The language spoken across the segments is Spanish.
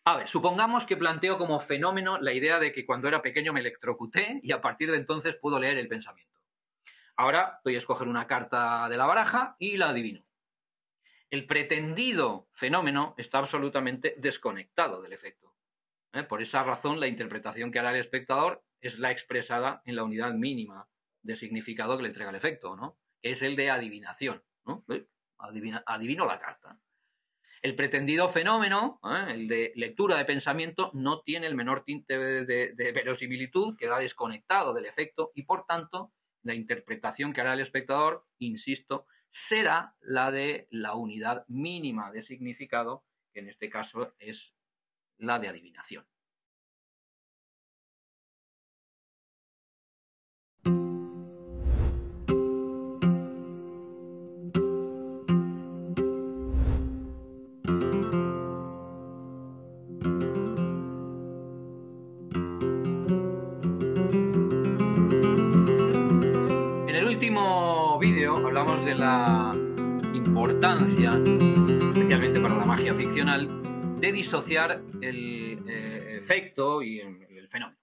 A ver, supongamos que planteo como fenómeno la idea de que cuando era pequeño me electrocuté y a partir de entonces puedo leer el pensamiento. Ahora voy a escoger una carta de la baraja y la adivino. El pretendido fenómeno está absolutamente desconectado del efecto. Por esa razón, la interpretación que hará el espectador es la expresada en la unidad mínima de significado que le entrega el efecto, ¿no? Que es el de adivinación, ¿no? Adivino la carta. El pretendido fenómeno, el de lectura de pensamiento, no tiene el menor tinte de verosimilitud, queda desconectado del efecto y, por tanto, la interpretación que hará el espectador, insisto, será la de la unidad mínima de significado, que en este caso es la de adivinación. En el último vídeo hablamos de la importancia, especialmente para la magia ficcional, de disociar el efecto y el fenómeno.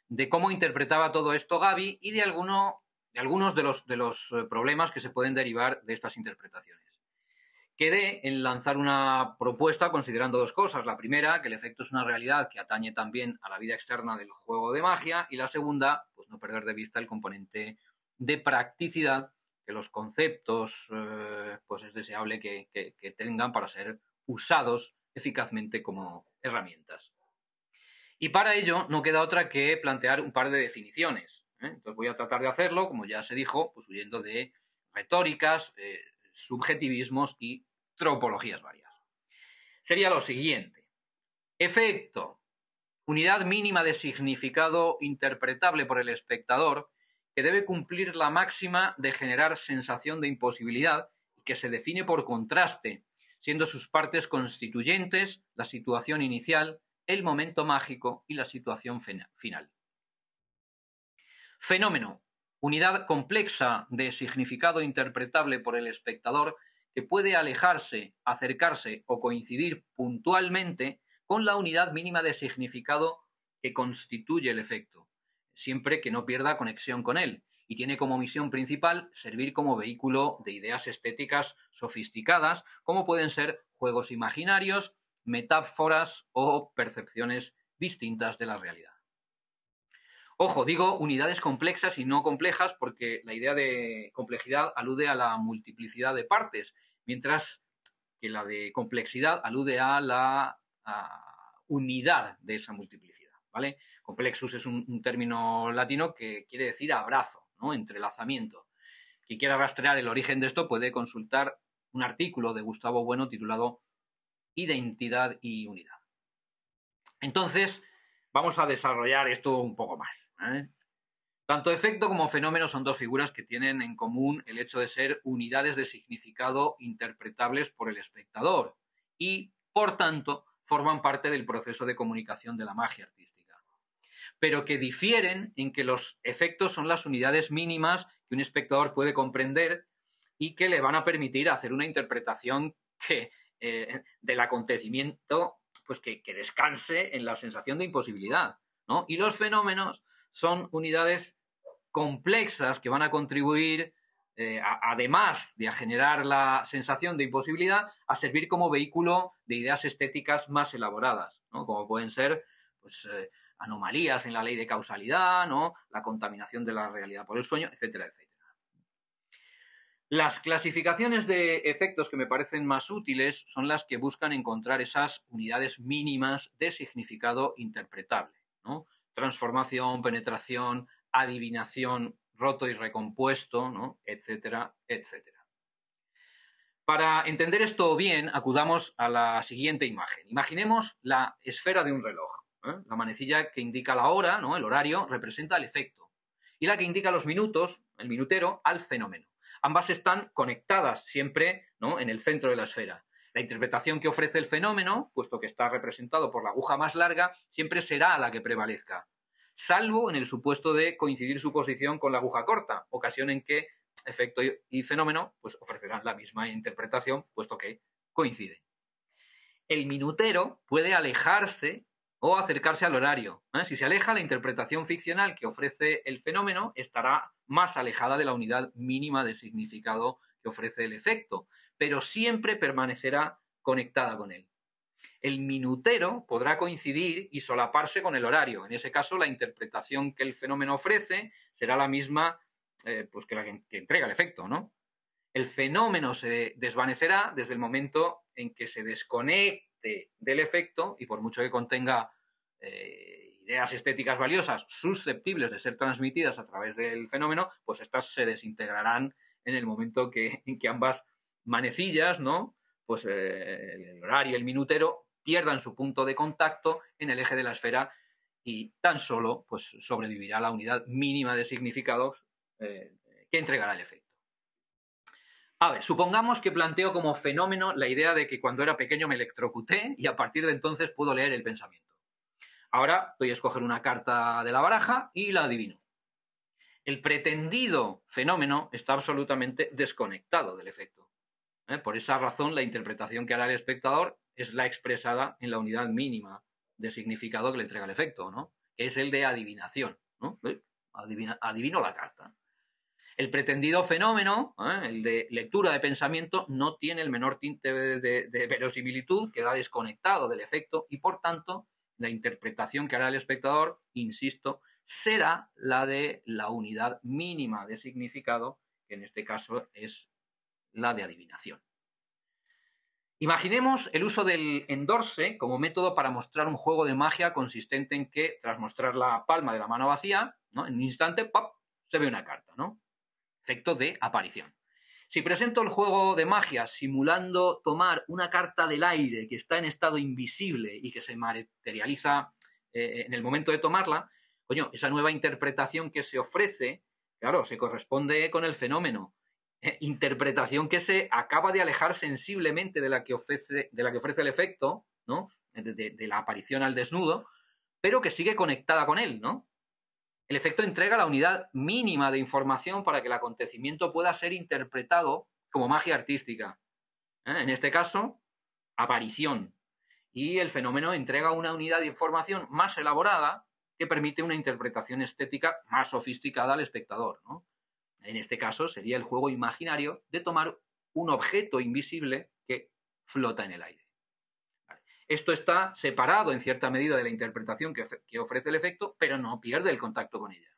De cómo interpretaba todo esto Gaby y de algunos de los problemas que se pueden derivar de estas interpretaciones. Quedé en lanzar una propuesta considerando dos cosas. La primera, que el efecto es una realidad que atañe también a la vida externa del juego de magia, y la segunda, pues no perder de vista el componente de practicidad que los conceptos pues es deseable que tengan para ser usados eficazmente como herramientas. Y para ello no queda otra que plantear un par de definiciones. Entonces voy a tratar de hacerlo, como ya se dijo, pues huyendo de retóricas, subjetivismos y tropologías varias. Sería lo siguiente. Efecto. Unidad mínima de significado interpretable por el espectador que debe cumplir la máxima de generar sensación de imposibilidad y que se define por contraste, siendo sus partes constituyentes la situación inicial, el momento mágico y la situación final. Fenómeno. Unidad compleja de significado interpretable por el espectador que puede alejarse, acercarse o coincidir puntualmente con la unidad mínima de significado que constituye el efecto, siempre que no pierda conexión con él, y tiene como misión principal servir como vehículo de ideas estéticas sofisticadas, como pueden ser juegos imaginarios, metáforas o percepciones distintas de la realidad. Ojo, digo unidades complexas y no complejas porque la idea de complejidad alude a la multiplicidad de partes, mientras que la de complejidad alude a la unidad de esa multiplicidad, ¿vale? Complexus es un término latino que quiere decir abrazo, ¿no? Entrelazamiento. Quien quiera rastrear el origen de esto puede consultar un artículo de Gustavo Bueno titulado Identidad y unidad. Entonces, vamos a desarrollar esto un poco más. Tanto efecto como fenómeno son dos figuras que tienen en común el hecho de ser unidades de significado interpretables por el espectador y, por tanto, forman parte del proceso de comunicación de la magia artística, pero que difieren en que los efectos son las unidades mínimas que un espectador puede comprender y que le van a permitir hacer una interpretación del acontecimiento pues que descanse en la sensación de imposibilidad, ¿no? Y los fenómenos son unidades complexas que van a contribuir, además de a generar la sensación de imposibilidad, a servir como vehículo de ideas estéticas más elaboradas, ¿no? Como pueden ser pues, anomalías en la ley de causalidad, ¿no? La contaminación de la realidad por el sueño, etcétera, etcétera. Las clasificaciones de efectos que me parecen más útiles son las que buscan encontrar esas unidades mínimas de significado interpretable, ¿no? Transformación, penetración, adivinación, roto y recompuesto, ¿no? Etcétera, etcétera. Para entender esto bien, acudamos a la siguiente imagen. Imaginemos la esfera de un reloj. La manecilla que indica la hora, ¿no? El horario, representa el efecto. Y la que indica los minutos, el minutero, al fenómeno. Ambas están conectadas siempre, ¿no? En el centro de la esfera. La interpretación que ofrece el fenómeno, puesto que está representado por la aguja más larga, siempre será la que prevalezca, salvo en el supuesto de coincidir su posición con la aguja corta, ocasión en que efecto y fenómeno pues, ofrecerán la misma interpretación, puesto que coinciden. El minutero puede alejarse o acercarse al horario. Si se aleja, la interpretación ficcional que ofrece el fenómeno estará más alejada de la unidad mínima de significado que ofrece el efecto, pero siempre permanecerá conectada con él. El minutero podrá coincidir y solaparse con el horario. En ese caso, la interpretación que el fenómeno ofrece será la misma pues que la que entrega el efecto, ¿no? El fenómeno se desvanecerá desde el momento en que se desconecte del efecto y por mucho que contenga ideas estéticas valiosas susceptibles de ser transmitidas a través del fenómeno, pues estas se desintegrarán en el momento en que ambas manecillas, ¿no? Pues el horario y el minutero pierdan su punto de contacto en el eje de la esfera y tan solo pues sobrevivirá la unidad mínima de significados que entregará el efecto. A ver, supongamos que planteo como fenómeno la idea de que cuando era pequeño me electrocuté y a partir de entonces puedo leer el pensamiento. Ahora voy a escoger una carta de la baraja y la adivino. El pretendido fenómeno está absolutamente desconectado del efecto. Por esa razón, la interpretación que hará el espectador es la expresada en la unidad mínima de significado que le entrega el efecto, ¿no? Que es el de adivinación, ¿no? Adivino la carta. El pretendido fenómeno, el de lectura de pensamiento, no tiene el menor tinte de verosimilitud, queda desconectado del efecto y, por tanto, la interpretación que hará el espectador, insisto, será la de la unidad mínima de significado, que en este caso es la de adivinación. Imaginemos el uso del endorse como método para mostrar un juego de magia consistente en que, tras mostrar la palma de la mano vacía, ¿no?, en un instante, ¡pop!, se ve una carta, ¿no? Efecto de aparición. Si presento el juego de magia simulando tomar una carta del aire que está en estado invisible y que se materializa en el momento de tomarla, coño, esa nueva interpretación que se ofrece, claro, se corresponde con el fenómeno. Interpretación que se acaba de alejar sensiblemente de la que ofrece el efecto, ¿no?, de la aparición al desnudo, pero que sigue conectada con él, ¿no? El efecto entrega la unidad mínima de información para que el acontecimiento pueda ser interpretado como magia artística. En este caso, aparición. Y el fenómeno entrega una unidad de información más elaborada que permite una interpretación estética más sofisticada al espectador, ¿no? En este caso sería el juego imaginario de tomar un objeto invisible que flota en el aire. Esto está separado en cierta medida de la interpretación que ofrece el efecto, pero no pierde el contacto con ella.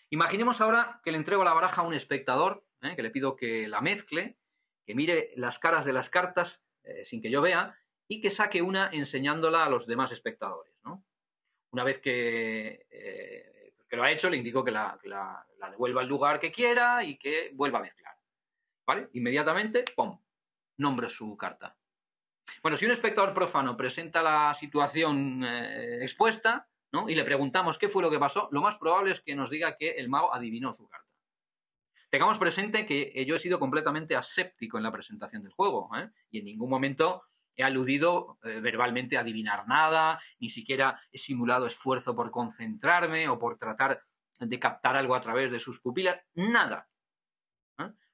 Imaginemos ahora que le entrego la baraja a un espectador, que le pido que la mezcle, que mire las caras de las cartas sin que yo vea y que saque una enseñándola a los demás espectadores, ¿no? Una vez que lo ha hecho, le indico que la devuelva al lugar que quiera y que vuelva a mezclar, ¿vale? Inmediatamente, ¡pum!, nombro su carta. Bueno, si un espectador profano presenta la situación expuesta, ¿no?, y le preguntamos qué fue lo que pasó, lo más probable es que nos diga que el mago adivinó su carta. Tengamos presente que yo he sido completamente aséptico en la presentación del juego, y en ningún momento he aludido verbalmente a adivinar nada, ni siquiera he simulado esfuerzo por concentrarme o por tratar de captar algo a través de sus pupilas, nada.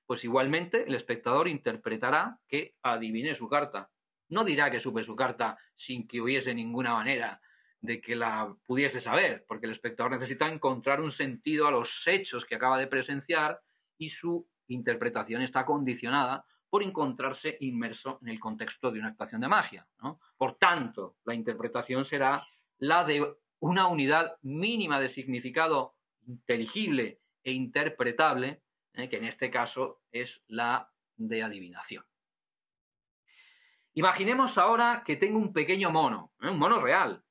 Pues igualmente el espectador interpretará que adiviné su carta. No dirá que supe su carta sin que hubiese ninguna manera de que la pudiese saber, porque el espectador necesita encontrar un sentido a los hechos que acaba de presenciar y su interpretación está condicionada por encontrarse inmerso en el contexto de una actuación de magia, ¿no? Por tanto, la interpretación será la de una unidad mínima de significado inteligible e interpretable, que en este caso es la de adivinación. Imaginemos ahora que tengo un pequeño mono, un mono real,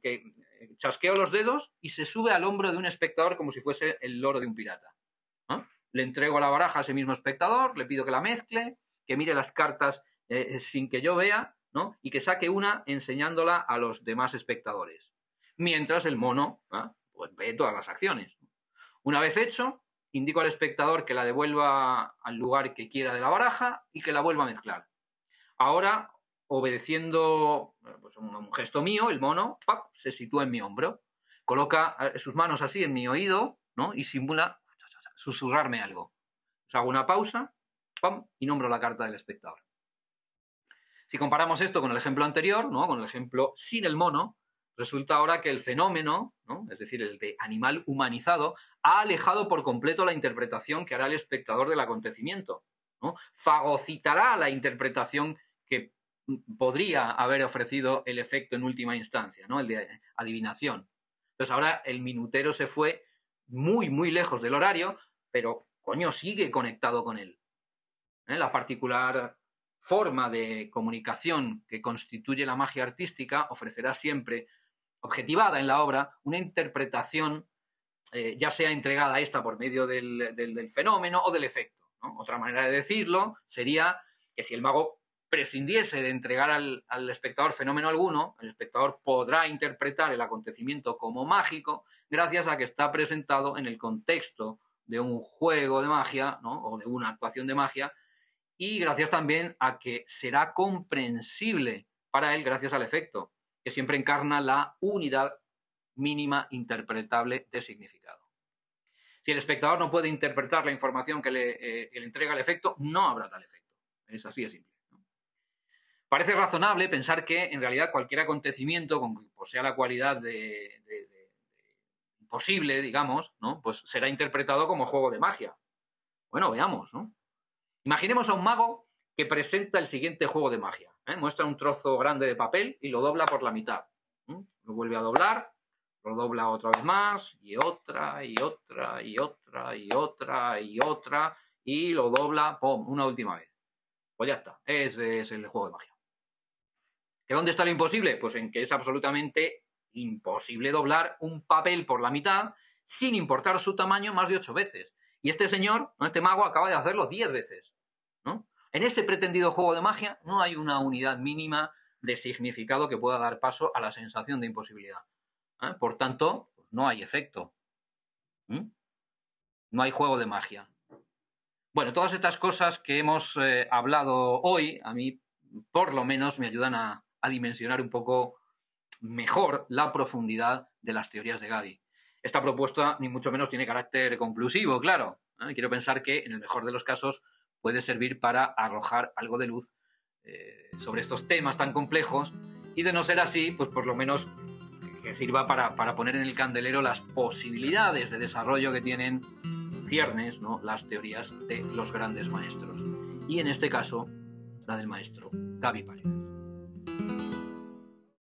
que chasqueo los dedos y se sube al hombro de un espectador como si fuese el loro de un pirata, ¿no? Le entrego la baraja a ese mismo espectador, le pido que la mezcle, que mire las cartas sin que yo vea, ¿no?, y que saque una enseñándola a los demás espectadores, mientras el mono pues ve todas las acciones. Una vez hecho, indico al espectador que la devuelva al lugar que quiera de la baraja y que la vuelva a mezclar. Ahora, obedeciendo pues un gesto mío, el mono se sitúa en mi hombro, coloca sus manos así en mi oído, ¿no?, y simula susurrarme algo. Hago una pausa, ¡pam!, y nombro la carta del espectador. Si comparamos esto con el ejemplo anterior, ¿no? Con el ejemplo sin el mono, resulta ahora que el fenómeno, ¿no? Es decir, el de animal humanizado, ha alejado por completo la interpretación que hará el espectador del acontecimiento, ¿no? Fagocitará la interpretación que podría haber ofrecido el efecto en última instancia, ¿no? El de adivinación. Entonces ahora el minutero se fue muy, muy lejos del horario, pero, coño, sigue conectado con él. La particular forma de comunicación que constituye la magia artística ofrecerá siempre, objetivada en la obra, una interpretación, ya sea entregada a esta por medio del fenómeno o del efecto, ¿no? Otra manera de decirlo sería que si el mago prescindiese de entregar al espectador fenómeno alguno, el espectador podrá interpretar el acontecimiento como mágico gracias a que está presentado en el contexto de un juego de magia, ¿no? O de una actuación de magia, y gracias también a que será comprensible para él gracias al efecto, que siempre encarna la unidad mínima interpretable de significado. Si el espectador no puede interpretar la información que le entrega el efecto, no habrá tal efecto. Es así de simple, ¿no? Parece razonable pensar que, en realidad, cualquier acontecimiento con que posea la cualidad de imposible, digamos, ¿no? Pues será interpretado como juego de magia. Bueno, veamos, ¿no? Imaginemos a un mago que presenta el siguiente juego de magia. Muestra un trozo grande de papel y lo dobla por la mitad. Lo vuelve a doblar, lo dobla otra vez más, y otra, y otra, y otra, y otra, y otra, y lo dobla, ¡pum!, una última vez. Pues ya está, ese es el juego de magia. ¿Que dónde está lo imposible? Pues en que es absolutamente imposible doblar un papel por la mitad sin importar su tamaño más de 8 veces. Y este señor, este mago, acaba de hacerlo 10 veces, ¿no? En ese pretendido juego de magia no hay una unidad mínima de significado que pueda dar paso a la sensación de imposibilidad. Por tanto, no hay efecto. No hay juego de magia. Bueno, todas estas cosas que hemos hablado hoy, a mí por lo menos me ayudan a dimensionar un poco mejor la profundidad de las teorías de Gaby. Esta propuesta ni mucho menos tiene carácter conclusivo, claro. Quiero pensar que, en el mejor de los casos, puede servir para arrojar algo de luz sobre estos temas tan complejos, y de no ser así, pues por lo menos que sirva para poner en el candelero las posibilidades de desarrollo que tienen ciernes, ¿no?, las teorías de los grandes maestros. Y en este caso, la del maestro Gaby Pareja.